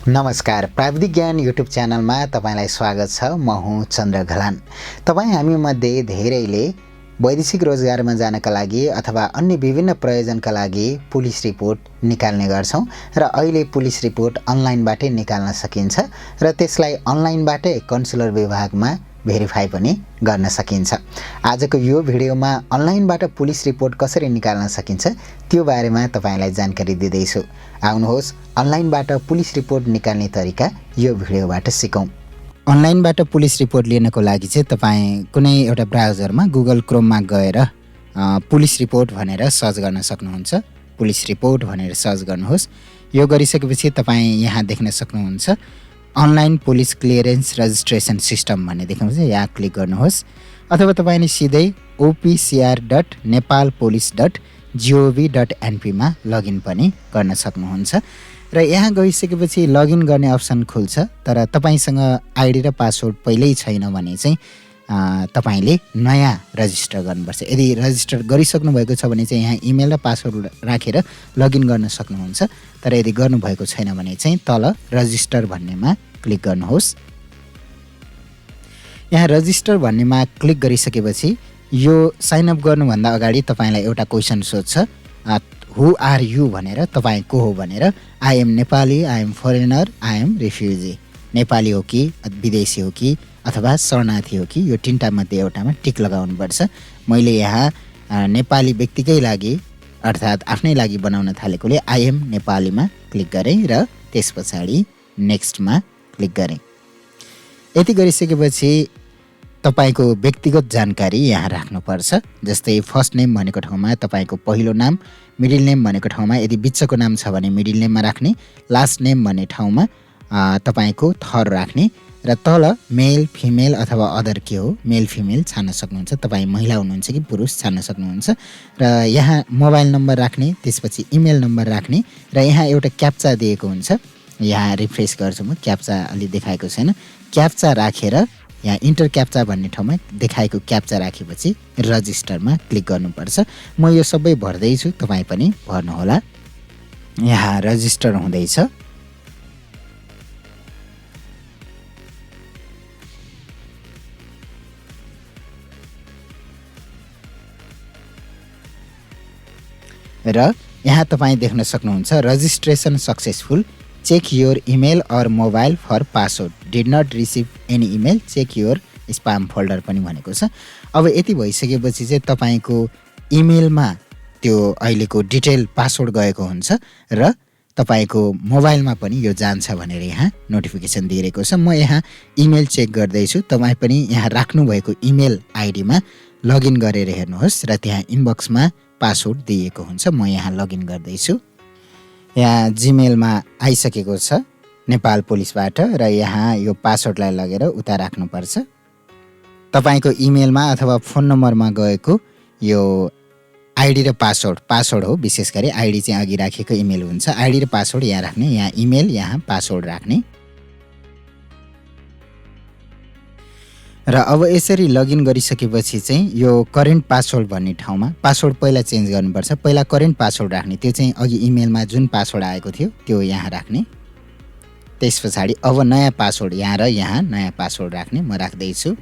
नमस्कार, प्राविधिक ज्ञान युट्युब च्यानलमा तपाईलाई स्वागत छ। म हुँ चन्द्र घलान। तपाईँ हामी मध्ये धेरैले वैदेशिक रोजगारमा जानका लागि अथवा अन्य विभिन्न प्रयोजनका लागि पुलिस रिपोर्ट निकाल्ने गर्छौं र अहिले पुलिस रिपोर्ट अनलाइनबाटै निकाल्न सकिन्छ र त्यसलाई अनलाइनबाटै कन्सुलर विभागमा भेरिफाई पनि गर्न सकिन्छ। आजको यो भिडियोमा अनलाइनबाट पुलिस रिपोर्ट कसरी निकाल्न सकिन्छ त्यो बारेमा तपाईलाई जानकारी दिँदैछु। आउनुहोस् अनलाइनबाट पुलिस रिपोर्ट निकाल्ने तरिका यो भिडियोबाट सिकौं। अनलाइनबाट पुलिस रिपोर्ट लिनको लागि चाहिँ तपाईँ कुनै एउटा ब्राउजरमा गुगल क्रोममा गएर पुलिस रिपोर्ट भनेर सर्च गर्न सक्नुहुन्छ। पुलिस रिपोर्ट भनेर सर्च गर्नुहोस्। यो गरिसकेपछि तपाईँ यहाँ देख्न सक्नुहुन्छ online police clearance registration system भन्ने देख्नुहुन्छ। यहाँ क्लिक गर्नुहोस् अथवा तपाईले सिधै opcr.nepalpolice.gov.np मा लगइन पनि गर्न सक्नुहुन्छ र यहाँ गइसकेपछि लगइन गर्ने अप्सन खुल्छ। तर तपाईसँग आइडी र पासवर्ड पहिल्यै छैन भने चाहिँ तपाईले नयाँ रजिस्टर गर्नुपर्छ। यदि रजिस्टर गरिसक्नु भएको छ भने चाहिँ यहाँ इमेल र पासवर्ड राखेर लगइन गर्न सक्नुहुन्छ। तर यदि गर्नु भएको छैन भने चाहिँ तल रजिस्टर भन्नेमा क्लिक गर्नुहोस्। यहाँ रजिस्टर भन्नेमा क्लिक गरिसकेपछि यो साइन अप गर्नुभन्दा अगाडि तपाईलाई एउटा क्वेशन सोध्छ, हु आर यु भनेर। तपाईँ को हो भनेर। I am Nepali, I am foreigner, I am refugee. Nepali हो कि विदेशी हो कि अथवा शरणार्थी हो कि, यो तीनटा मध्ये एउटामा टिक लगाउनुपर्छ। मैले यहाँ नेपाली व्यक्तिकै लागि अर्थात् आफ्नै लागि बनाउन थालेकोले आई एम नेपालीमा क्लिक गरेँ र त्यसपछाडि नेक्स्टमा क्लिक गरेँ। यति गरिसकेपछि तपाईको व्यक्तिगत जानकारी यहाँ राख्नुपर्छ। जस्तै फर्स्ट नेम भनेको ठाउँमा तपाईको पहिलो नाम, मिडल नेम भनेको ठाउँमा यदि बिचको नाम छ भने मिडल नेममा राख्ने, लास्ट नेम भन्ने ठाउँमा तपाईको थर राख्ने र तल मेल फिमेल अथवा अदर के हो मेल फिमेल छान्न सक्नुहुन्छ। तपाईँ महिला हुनुहुन्छ कि पुरुष छान्न सक्नुहुन्छ र यहाँ मोबाइल नम्बर राख्ने, त्यसपछि इमेल नम्बर राख्ने र यहाँ एउटा क्याप्चा दिएको हुन्छ। यहाँ रिफ्रेस गर्छु म, क्याप्चा अलि देखाएको छैन। क्याप्चा राखेर यहाँ इन्टर क्याप्चा भन्ने ठाउँमा देखाएको क्याप्चा राखेपछि रजिस्टरमा क्लिक गर्नुपर्छ। म यो सबै भर्दैछु, तपाईँ पनि भर्नुहोला। यहाँ रजिस्टर हुँदैछ। र यहाँ तपाईँ देख्न सक्नुहुन्छ registration successful, check your email or mobile for password, did not receive any email, check your spam folder पनि भनेको छ। अब यति भइसकेपछि चाहिँ तपाईको इमेलमा त्यो अहिलेको डिटेल पासवर्ड गएको हुन्छ र तपाईको मोबाइलमा पनि यो जान्छ भनेर यहाँ नोटिफिकेसन दिइरहेको छ। म यहाँ इमेल चेक गर्दैछु। तपाईँ पनि यहाँ राख्नु भएको इमेल आइडीमा लगइन गरेर हेर्नुहोस् र त्यहाँ इनबक्समा पासवर्ड दिएको हुन्छ। म यहाँ लगइन गर्दैछु। यहाँ जीमेलमा आइसकेको छ नेपाल पुलिसबाट र यहाँ यो पासवर्डलाई लगेर उता राख्नुपर्छ। तपाईको इमेलमा अथवा फोन नम्बरमा गएको यो आइडी र पासवर्ड हो। विशेष गरी आइडी चाहिँ अघि राखेको इमेल हुन्छ। आइडी र पासवर्ड यहाँ राख्ने, यहाँ इमेल यहाँ पासवर्ड राख्ने र अब यसरी लगइन गरिसकेपछि चाहिँ यो करेन्ट पासवर्ड भन्ने ठाउँमा पासवर्ड पहिला चेन्ज गर्नुपर्छ। पहिला करेन्ट पासवर्ड राख्ने, त्यो चाहिँ अघि इमेलमा जुन पासवर्ड आएको थियो त्यो यहाँ राख्ने। त्यसपछाडि अब नयाँ पासवर्ड यहाँ र यहाँ नयाँ पासवर्ड राख्ने। म राख्दैछु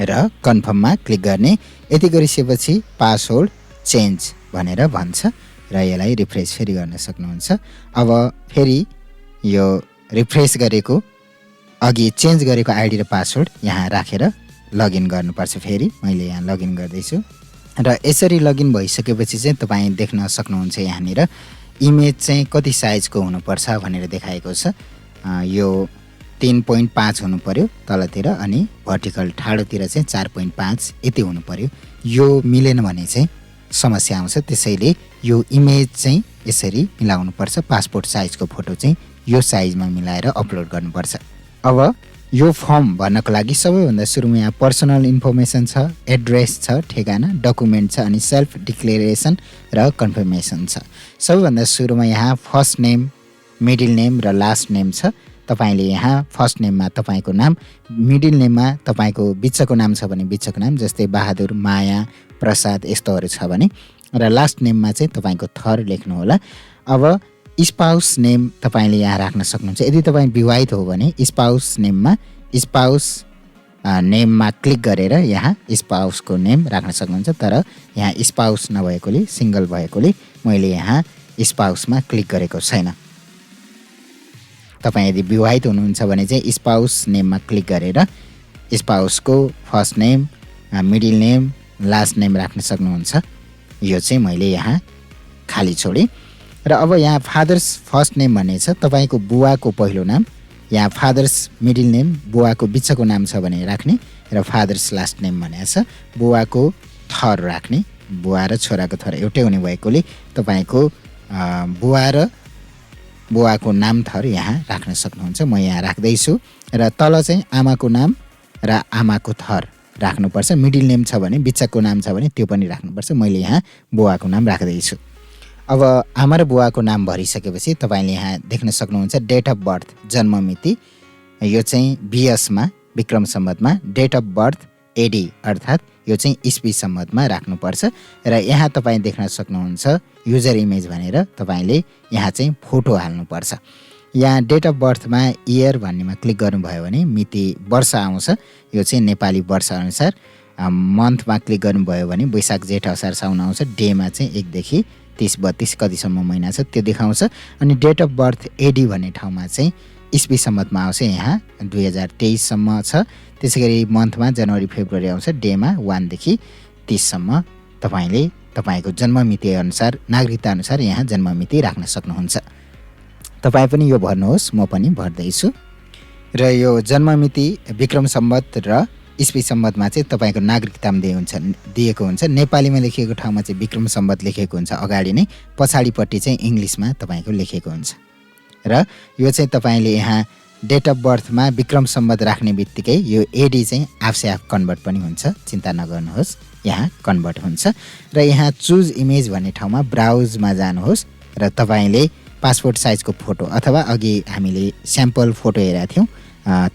र कन्फर्ममा क्लिक गर्ने। यति गरिसकेपछि पासवर्ड चेन्ज भनेर भन्छ र यसलाई रिफ्रेस फेरि गर्न सक्नुहुन्छ। अब फेरि यो रिफ्रेस गरेको अघि चेन्ज गरेको आइडी र पासवर्ड यहाँ राखेर लगइन गर्नुपर्छ। फेरि मैले यहाँ लगइन गर्दैछु र यसरी लगइन भइसकेपछि चाहिँ तपाईँ देख्न सक्नुहुन्छ यहाँनिर इमेज चाहिँ कति साइजको हुनुपर्छ भनेर देखाएको छ। यो 3.5 हुनु पर्यो तलतिर अनि भर्टिकल ठाडोतिर चाहिँ 4.5 यति हुनु पर्यो। यो मिलेन भने चाहिँ समस्या आउँछ। त्यसैले यो इमेज चाहिँ यसरी मिलाउनुपर्छ। पासपोर्ट साइजको फोटो चाहिँ यो साइजमा मिलाएर अपलोड गर्नुपर्छ। अब यो फर्म भर्नको लागि सबैभन्दा सुरुमा यहाँ पर्सनल इन्फर्मेसन छ, एड्रेस छ, ठेगाना, डकुमेन्ट छ अनि सेल्फ डिक्लेरेसन र कन्फर्मेसन छ। सबैभन्दा सुरुमा यहाँ फर्स्ट नेम, मिडल नेम र लास्ट नेम छ। तपाईले यहाँ फर्स्ट नेममा तपाईको नाम, मिडल नेममा तपाईको बिचको नाम छ भने बिचको नाम, जस्तै बहादुर, माया, प्रसाद यस्तोहरू छ भने, र लास्ट नेममा चाहिँ तपाईको थर लेख्नु होला। अब स्पाउस नेम तपाईले यहाँ राख्न सक्नुहुन्छ। यदि तपाईँ विवाहित हो भने स्पाउस नेममा स्पाउस नेममा क्लिक गरेर यहाँ स्पाउसको नेम राख्न सक्नुहुन्छ। तर यहाँ स्पाउस नभएकोले सिंगल भएकोले मैले यहाँ स्पाउसमा क्लिक गरेको छैन। तपाईँ यदि विवाहित हुनुहुन्छ भने चाहिँ स्पाउस नेममा क्लिक गरेर स्पाउसको first name, middle name, last name राख्न सक्नुहुन्छ। यो चाहिँ मैले यहाँ खाली छोडेँ। र अब यहाँ फादर्स फर्स्ट नेम भन्ने छ, तपाईको बुवाको पहिलो नाम। यहाँ फादर्स मिडल नेम, बुवाको बिचको नाम छ भने राख्ने, र फादर्स लास्ट नेम भनेको छ बुवाको थर राख्ने। बुवा र छोराको थर एउटै हुने भएकोले तपाईको बुवा र बुवाको नाम थर यहाँ राख्न सक्नुहुन्छ। म यहाँ राख्दैछु। र तल चाहिँ आमाको नाम र आमाको थर राख्नुपर्छ। मिडल नेम छ भने, बिचको नाम छ भने त्यो पनि राख्नुपर्छ। मैले यहाँ बुवाको नाम राख्दैछु। अब आमा र बुवाको नाम भरिसकेपछि तपाईले यहाँ देख्न सक्नुहुन्छ डेट अफ बर्थ, जन्म मिति। यो चाहिँ बीएसमा विक्रम सम्वतमा, डेट अफ बर्थ एडी अर्थात् यो चाहिँ इस्वी सम्वतमा राख्नुपर्छ। र यहाँ तपाईँ देख्न सक्नुहुन्छ युजर इमेज भनेर तपाईले यहाँ चाहिँ फोटो हाल्नुपर्छ। यहाँ डेट अफ बर्थमा इयर भन्नेमा क्लिक गर्नुभयो भने मिति वर्ष आउँछ। यो चाहिँ नेपाली वर्ष अनुसार। मन्थमा क्लिक गर्नुभयो भने वैशाख जेठ असार साउन आउँछ। डेमा चाहिँ 1 देखि 30 32 कतिसम्म महिना छ त्यो देखाउँछ। अनि डेट अफ बर्थ एडी भन्ने ठाउँमा चाहिँ इस्वी सम्मतमा आउँछ। यहाँ 2023 सम्म छ। त्यसैगरी मन्थमा जनवरी फेब्रुअरी आउँछ। डेमा 1 देखि 30 सम्म तपाईले तपाईको जन्म मिति अनुसार, नागरिकता अनुसार यहाँ जन्म मिति राख्न सक्नुहुन्छ। तपाईँ पनि यो भर्नुहोस्, म पनि भर्दैछु। र यो जन्म मिति विक्रम सम्वत र इस्वी सम्वतमा चाहिँ तपाईको नागरिकतामा दिएको हुन्छ। नेपालीमा लेखिएको ठाउँमा चाहिँ विक्रम सम्वत लेखेको हुन्छ अगाडि नै, पछाडिपट्टि चाहिँ इङ्ग्लिसमा तपाईको लेखेको हुन्छ। र यो चाहिँ तपाईले यहाँ डेट अफ बर्थमा विक्रम सम्वत राख्ने बित्तिकै यो एडी चाहिँ आफसे आफ कन्भर्ट पनि हुन्छ, चिन्ता नगर्नुहोस्, यहाँ कन्भर्ट हुन्छ। र यहाँ चुज इमेज भन्ने ठाउँमा ब्राउजमा जानुहोस् र तपाईले पासपोर्ट साइजको फोटो अथवा अघि हामीले स्याम्पल फोटो हेरेका थियौँ,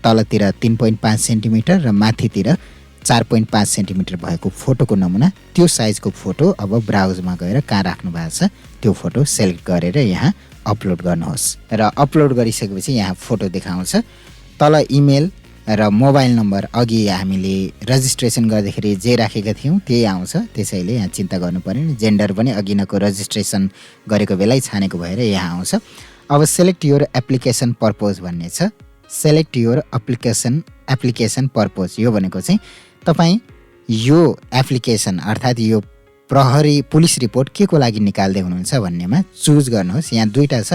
तलतिर 3.5 सेन्टिमिटर र माथितिर 4.5 सेन्टिमिटर भएको फोटोको नमुना, त्यो साइजको फोटो अब ब्राउजमा गएर कहाँ राख्नु भएको छ त्यो फोटो सेलेक्ट गरेर यहाँ अपलोड गर्नुहोस्। र अपलोड गरिसकेपछि यहाँ फोटो देखाउँछ। तल इमेल र मोबाइल नम्बर अघि हामीले रजिस्ट्रेसन गर्दाखेरि जे राखेका थियौँ त्यही आउँछ। त्यसैले यहाँ चिन्ता गर्नु परेन। जेन्डर पनि अघि नको रजिस्ट्रेसन गरेको बेलै छानेको भएर यहाँ आउँछ। अब सेलेक्ट योर एप्लिकेसन पर्पज भन्ने छ। सेलेक्ट योर एप्लिकेसन पर्पज, यो भनेको चाहिँ तपाईँ यो एप्लिकेसन अर्थात् यो प्रहरी पुलिस रिपोर्ट के को लागि निकाल्दै हुनुहुन्छ भन्नेमा चुज गर्नुहोस्। यहाँ दुईटा छ,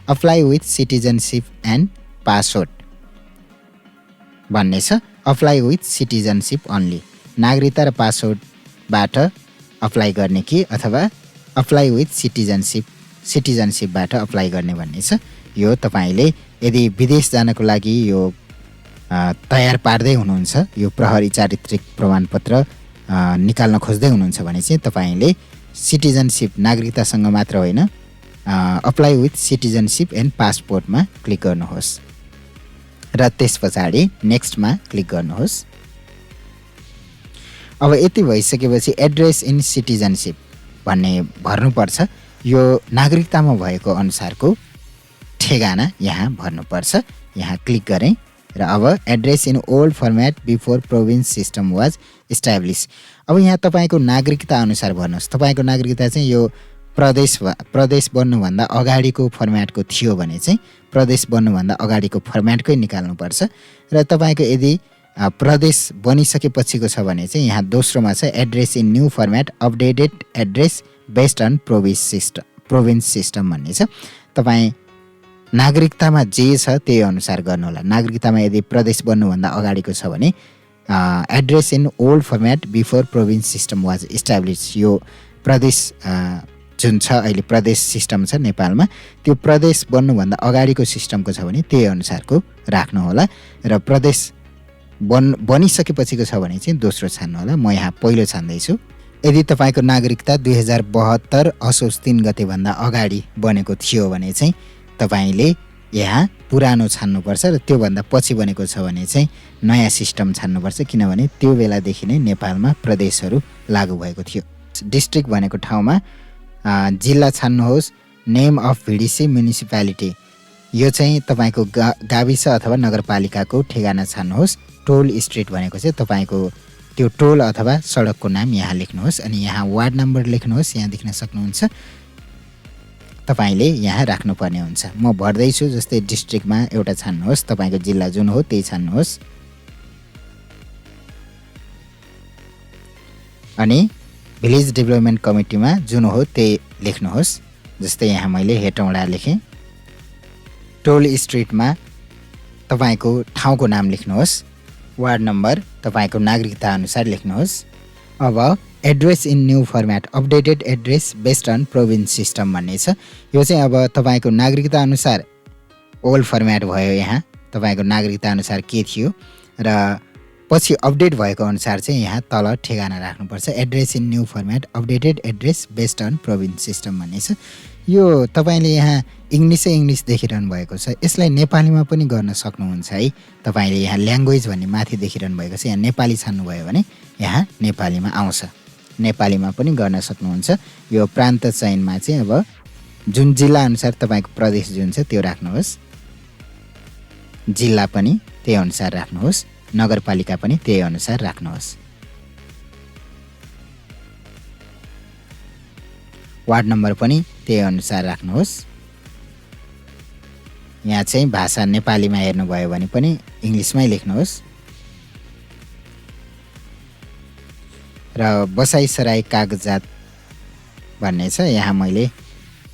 apply with citizenship and passport भन्ने छ। अप्लाई विथ सिटिजनसिप अन्ली, नागरिकता र पासपोर्टबाट अप्लाई गर्ने कि अथवा अप्लाई विथ सिटिजनसिपबाट अप्लाई गर्ने भन्ने छ। यो तपाईले यदि विदेश जानको लागि यो तयार पार्दै हुनुहुन्छ, यो प्रहरी चारित्रिक प्रमाणपत्र निकाल्न खोज्दै हुनुहुन्छ भने चाहिँ तपाईले सिटिजनसिप, नागरिकतासँग मात्र होइन, अप्लाई विथ सिटिजनसिप एन्ड पासपोर्टमा क्लिक गर्नुहोस् र त्यस पछाडि नेक्स्टमा क्लिक गर्नुहोस्। अब यति भइसकेपछि एड्रेस इन सिटिजनसिप भन्ने भर्नुपर्छ। यो नागरिकतामा भएको अनुसारको ठेगाना यहाँ भर्नुपर्छ। यहाँ क्लिक गरेँ र अब address in old format before province system was establish. अब यहाँ तपाईँको नागरिकता अनुसार भर्नुहोस्। तपाईँको नागरिकता चाहिँ यो प्रदेश बन्नुभन्दा अगाडिको फर्मेटको थियो भने चाहिँ प्रदेश बन्नुभन्दा अगाडिको फर्मेटकै निकाल्नुपर्छ। र तपाईँको यदि प्रदेश बनिसकेपछिको छ भने चाहिँ यहाँ दोस्रोमा छ address in new format updated address based on province system भन्ने छ। तपाईँ नागरिकतामा जे छ त्यही अनुसार गर्नुहोला। नागरिकतामा यदि प्रदेश बन्नुभन्दा अगाडिको छ भने address in old format before province system was establish, यो प्रदेश जुन छ अहिले प्रदेश सिस्टम छ नेपालमा, त्यो प्रदेश बन्नुभन्दा अगाडिको सिस्टमको छ भने त्यही अनुसारको राख्नुहोला। र प्रदेश बनिसकेपछिको छ भने चाहिँ दोस्रो छान्नुहोला। म यहाँ पहिलो छान्दैछु। यदि तपाईँको नागरिकता 2072 असोज 3 गतेभन्दा अगाडि बनेको थियो भने चाहिँ तपाईले यहाँ पुरानो छान्नुपर्छ र त्योभन्दा पछि बनेको छ भने चाहिँ नयाँ सिस्टम छान्नुपर्छ, किनभने त्यो बेलादेखि नै नेपालमा प्रदेशहरू लागू भएको थियो। डिस्ट्रिक्ट भनेको ठाउँमा जिल्ला छान्नुहोस् नेम अफ भिडिसी म्युनिसिपालिटी यो चाहिँ तपाईँको गाविस अथवा नगरपालिकाको ठेगाना छान्नुहोस्। टोल स्ट्रिट भनेको चाहिँ तपाईँको त्यो टोल अथवा सडकको नाम यहाँ लेख्नुहोस् अनि यहाँ वार्ड नम्बर लेख्नुहोस्। यहाँ देख्न सक्नुहुन्छ तपाईँले यहाँ राख्नुपर्ने हुन्छ। म भर्दैछु। जस्तै डिस्ट्रिक्टमा एउटा छान्नुहोस्, तपाईँको जिल्ला जुन हो त्यही छान्नुहोस् अनि भिलेज डेभलपमेन्ट कमिटीमा जुन हो त्यही लेख्नुहोस्। जस्तै यहाँ मैले हेटौँडा लेखेँ। टोल स्ट्रिटमा तपाईँको ठाउँको नाम लेख्नुहोस्। वार्ड नम्बर तपाईँको नागरिकता अनुसार लेख्नुहोस्। अब address in new format updated address based on province system भन्ने छ। यो चाहिँ अब तपाईँको नागरिकता अनुसार ओल्ड फर्मेट भयो। यहाँ तपाईँको नागरिकता अनुसार के थियो र पछि अपडेट भएको अनुसार चाहिँ यहाँ तल ठेगाना राख्नुपर्छ। Address in new format updated address based on province system भन्ने छ। यो तपाईँले यहाँ इङ्ग्लिस देखिरहनु भएको छ। यसलाई नेपालीमा पनि गर्न सक्नुहुन्छ है। तपाईँले यहाँ ल्याङ्ग्वेज भन्ने माथि देखिरहनु भएको छ। यहाँ नेपाली छान्नुभयो भने यहाँ नेपालीमा आउँछ। नेपालीमा पनि गर्न सक्नुहुन्छ। यो प्रान्त चयनमा चाहिँ अब जुन जिल्ला अनुसार तपाईँको प्रदेश जुन छ त्यो राख्नुहोस्। जिल्ला पनि त्यही अनुसार राख्नुहोस्। नगरपालिका पनि त्यही अनुसार राख्नुहोस्। वार्ड नम्बर पनि त्यही अनुसार राख्नुहोस्। यहाँ चाहिँ भाषा नेपालीमा हेर्नुभयो भने पनि इङ्ग्लिसमै लेख्नुहोस्। र बसाइसराई कागजात भन्ने छ। यहाँ मैले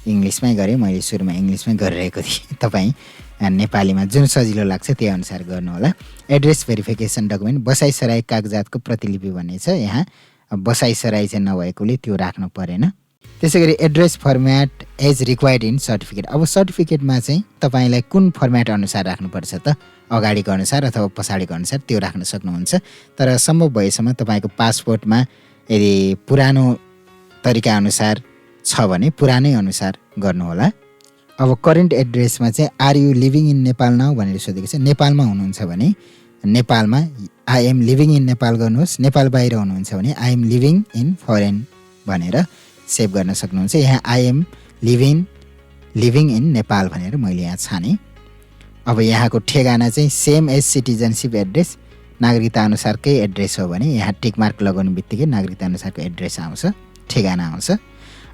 इङ्ग्लिसमै गरेँ। मैले सुरुमा इङ्ग्लिसमै गरिरहेको थिएँ। तपाईँ नेपालीमा जुन सजिलो लाग्छ त्यही अनुसार गर्नुहोला। एड्रेस भेरिफिकेसन डकुमेन्ट बसाइसराई कागजातको प्रतिलिपि भन्ने छ। यहाँ बसाइसराई चाहिँ नभएकोले त्यो राख्नु परेन। त्यसै गरी address format as required in certificate. अब सर्टिफिकेटमा चाहिँ तपाईँलाई कुन फर्मेट अनुसार राख्नुपर्छ त? अगाडिको अनुसार अथवा पछाडिको अनुसार त्यो राख्न सक्नुहुन्छ। तर सम्भव भएसम्म तपाईँको पासपोर्टमा यदि पुरानो तरिका अनुसार छ भने पुरानै अनुसार गर्नुहोला। अब करेन्ट एड्रेसमा चाहिँ are you living in Nepal now भनेर सोधेको छ। नेपालमा हुनुहुन्छ भने नेपालमा I am living in Nepal गर्नुहोस्। नेपाल बाहिर हुनुहुन्छ भने I am living in foreign भनेर सेभ गर्न सक्नुहुन्छ। यहाँ I am living in Nepal भनेर मैले यहाँ छाने। अब यहाँको ठेगाना चाहिँ सेम एज सिटिजनसिप एड्रेस नागरिकता अनुसारकै एड्रेस हो भने यहाँ टिक मार्क लगाउने बित्तिकै नागरिकता अनुसारको एड्रेस आउँछ, ठेगाना आउँछ।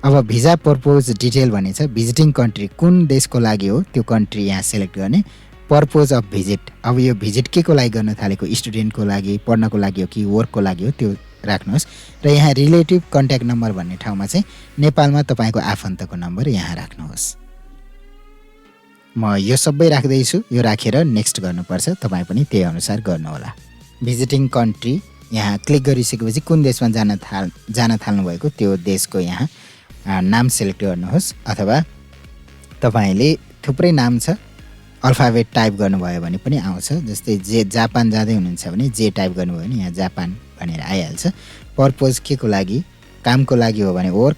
अब भिजा पर्पोज डिटेल भन्ने छ। भिजिटिङ कन्ट्री कुन देशको लागि हो त्यो कन्ट्री यहाँ सेलेक्ट गर्ने। पर्पोज अफ भिजिट अब यो भिजिट के को लागि गर्न थालेको, स्टुडेन्टको लागि पढ्नको लागि हो कि वर्कको लागि हो त्यो राख्नुहोस्। र यहाँ रिलेटिभ कन्ट्याक्ट नम्बर भन्ने ठाउँमा चाहिँ नेपालमा तपाईँको आफन्तको नम्बर यहाँ राख्नुहोस्। म यो सबै राख्दैछु। यो राखेर नेक्स्ट गर्नुपर्छ। तपाईँ पनि त्यही अनुसार गर्नुहोला। भिजिटिङ कन्ट्री यहाँ क्लिक गरिसकेपछि कुन देशमा जान थाल्नु भएको त्यो देशको यहाँ नाम सेलेक्ट गर्नुहोस्। अथवा तपाईँले थुप्रै नाम छ अल्फाबेट टाइप गर्नुभयो भने पनि आउँछ। जस्तै जापान जाँदै हुनुहुन्छ भने जे टाइप गर्नुभयो भने यहाँ जापान भनेर आइहाल्छ। पर्पोज के को लागि, कामको लागि हो भने वर्क,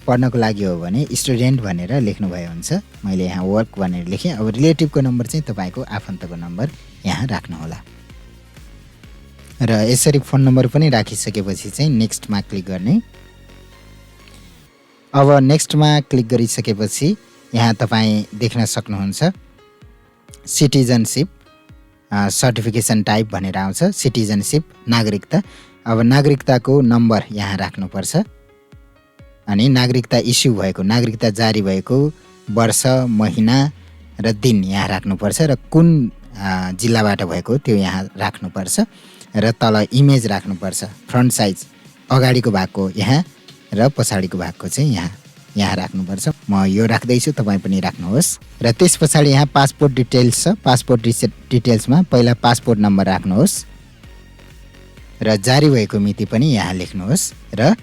पढ्नको लागि हो भने स्टुडेन्ट भनेर लेख्नुभयो हुन्छ। मैले यहाँ वर्क भनेर लेखेँ। अब रिलेटिभको नम्बर चाहिँ तपाईँको आफन्तको नम्बर यहाँ राख्नुहोला। र यसरी फोन नम्बर पनि राखिसकेपछि चाहिँ नेक्स्टमा क्लिक गर्ने। अब नेक्स्टमा क्लिक गरिसकेपछि यहाँ तपाईँ देख्न सक्नुहुन्छ सिटिजनसिप सर्टिफिकेसन टाइप भनेर आउँछ। सिटिजनसिप नागरिकता। अब नागरिकताको नम्बर यहाँ राख्नुपर्छ अनि नागरिकता इस्यु भएको, नागरिकता जारी भएको वर्ष, महिना र दिन यहाँ राख्नुपर्छ र कुन जिल्लाबाट भएको त्यो यहाँ राख्नुपर्छ र तल इमेज राख्नुपर्छ। फ्रन्ट साइज अगाडिको भागको यहाँ र पछाडिको भागको चाहिँ यहाँ राख्नुपर्छ। म यो राख्दैछु, तपाईँ पनि राख्नुहोस्। र त्यस पछाडि यहाँ पासपोर्ट डिटेल्स छ। पासपोर्ट डिटेल्समा पहिला पासपोर्ट नम्बर राख्नुहोस् र जारी भएको मिति पनि यहाँ लेख्नुहोस् र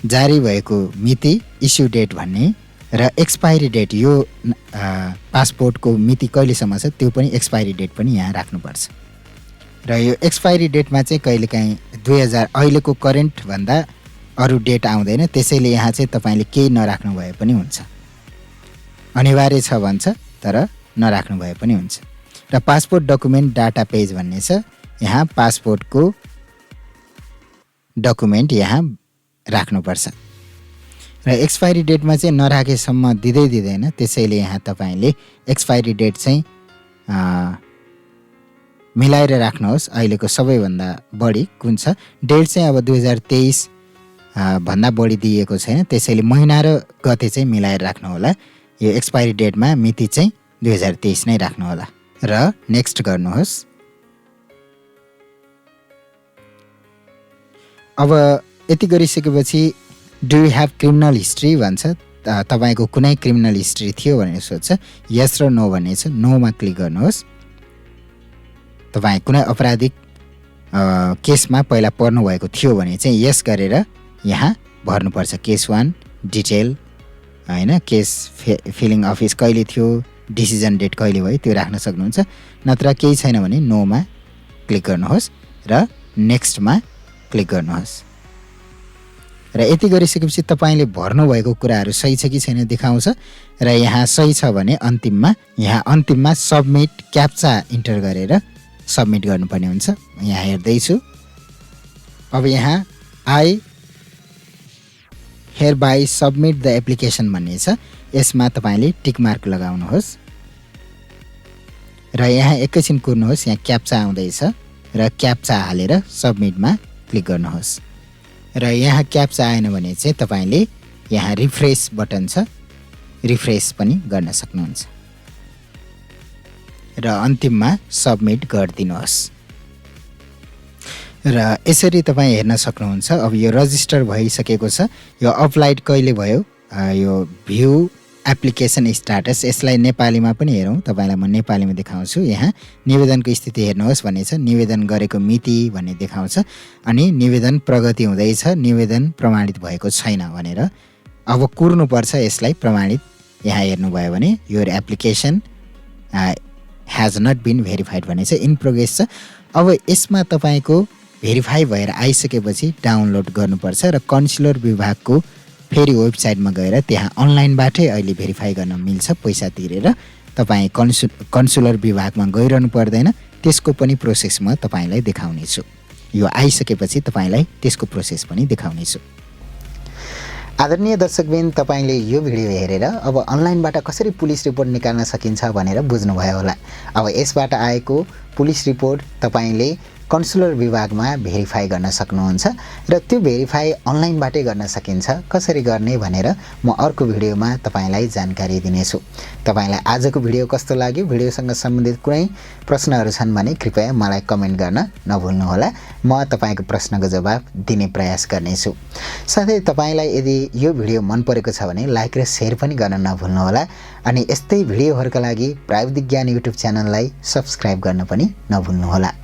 जारी भएको मिति, इस्यु डेट भन्ने र एक्सपायरी डेट, यो पासपोर्टको मिति कहिलेसम्म छ त्यो पनि एक्सपायरी डेट पनि यहाँ राख्नुपर्छ। र यो एक्सपायरी डेटमा चाहिँ कहिलेकाहीँ 2000 अहिलेको करेन्ट भन्दा अरू डेट आउँदैन। त्यसैले यहाँ चाहिँ तपाईँले केही नराख्नु भए पनि हुन्छ। अनिवार्य छ भन्छ तर नराख्नु भए पनि हुन्छ। र पासपोर्ट डकुमेन्ट डाटा पेज भन्ने छ। यहाँ पासपोर्टको डकुमेन्ट यहाँ राख्नुपर्छ। र एक्सपायरी डेटमा चाहिँ नराखेसम्म दिँदैन, त्यसैले यहाँ तपाईले एक्सपायरी डेट चाहिँ मिलाएर राख्नुहोस्। अहिलेको सबैभन्दा बढी कुन छ डेट चाहिँ अब 2023 भन्दा बढी दिएको छैन, त्यसैले महिना र गते चाहिँ मिलाएर राख्नु होला। यो एक्सपायरी डेटमा मिति चाहिँ 2023 नै राख्नु होला र नेक्स्ट गर्नुहोस्। अब यति गरिसकेपछि do you have criminal history भन्छ। तपाईको कुनै क्रिमिनल हिस्ट्री थियो भनेर सोध्छ, यस र नो भन्ने छ। नोमा क्लिक गर्नुहोस्। तपाई कुनै आपराधिक केसमा पहिला पर्नु भएको थियो भने चाहिँ यस गरेर यहाँ भर्नुपर्छ। केस 1 डिटेल हैन, केस फिलिङ अफिस कहिले थियो, डिसिजन डेट कहिले भयो त्यो राख्न सक्नुहुन्छ। नत्र केही छैन भने नोमा क्लिक गर्नुहोस् र नेक्स्टमा क्लिक गर्नुहोस्। र यति गरिसकेपछि तपाईले भर्नु भएको कुराहरू सही छ कि छैन देखाउँछ र यहाँ सही छ भने अन्तिममा सबमिट क्याप्चा इन्टर गरेर सबमिट गर्नुपर्ने हुन्छ। यहाँ हेर्दैछु। अब यहाँ I hereby submit the application भन्ने छ, यसमा तपाईले टिक मार्क लगाउनुहोस् र यहाँ एकैछिन कुर्नुहोस्। यहाँ क्याप्चा आउँदैछ र क्याप्चा हालेर सबमिटमा क्लिक गर्नुहोस् र यहाँ क्याप्चा आएन भने चाहिँ तपाईले यहाँ रिफ्रेश बटन छ, रिफ्रेश पनि गर्न सक्नुहुन्छ र अन्तिममा सबमिट गरिदिनुहोस्। र यसरी तपाईं हेर्न सक्नुहुन्छ। अब यो रजिस्टर भइसकेको छ। यो अपलाइड कहिले भयो, यो भ्यू एप्लिकेसन स्ट्याटस, यसलाई नेपालीमा पनि हेरौँ। तपाईलाई म नेपालीमा देखाउँछु। यहाँ निवेदनको स्थिति हेर्नुहोस् भन्ने छ, निवेदन गरेको मिति भन्ने देखाउँछ, अनि निवेदन प्रगति हुँदैछ, निवेदन प्रमाणित भएको छैन भनेर अब कुर्नुपर्छ यसलाई प्रमाणित। यहाँ हेर्नुभयो भने your application has not been verified भन्ने छ, इन प्रोग्रेस छ। अब यसमा तपाईको भेरिफाई भएर आइसकेपछि डाउनलोड गर्नुपर्छ र कन्सुलर विभागको फेरि वेबसाइटमा गएर त्यहाँ अनलाइनबाटै अहिले भेरिफाई गर्न मिल्छ। पैसा तिरेर तपाईँ कन्सुलर विभागमा गइरहनु पर्दैन। त्यसको पनि प्रोसेस म तपाईलाई देखाउने छु। यो आइसकेपछि तपाईलाई त्यसको प्रोसेस पनि देखाउने छु। आदरणीय दर्शकबिन, तपाईले यो भिडियो हेरेर अब अनलाइनबाट कसरी पुलिस रिपोर्ट निकाल्न सकिन्छ भनेर बुझ्नुभयो होला। अब यसबाट आएको पुलिस रिपोर्ट तपाईले कन्सुलर विभागमा भेरिफाई गर्न सक्नुहुन्छ र त्यो भेरिफाई अनलाइनबाटै गर्न सकिन्छ। कसरी गर्ने भनेर म अर्को भिडियोमा तपाईलाई जानकारी दिनेछु। तपाईलाई आजको भिडियो कस्तो लाग्यो? भिडियोसँग सम्बन्धित कुनै प्रश्नहरू छन् भने कृपया मलाई कमेन्ट गर्न नभुल्नुहोला। म तपाईको प्रश्नको जवाफ दिने प्रयास गर्नेछु। साथै तपाईलाई यदि यो भिडियो मन परेको छ भने लाइक र शेयर पनि गर्न नभुल्नुहोला। अनि यस्तै भिडियोहरूका लागि प्राविधिक ज्ञान युट्युब च्यानललाई सब्स्क्राइब गर्न पनि नभुल्नुहोला।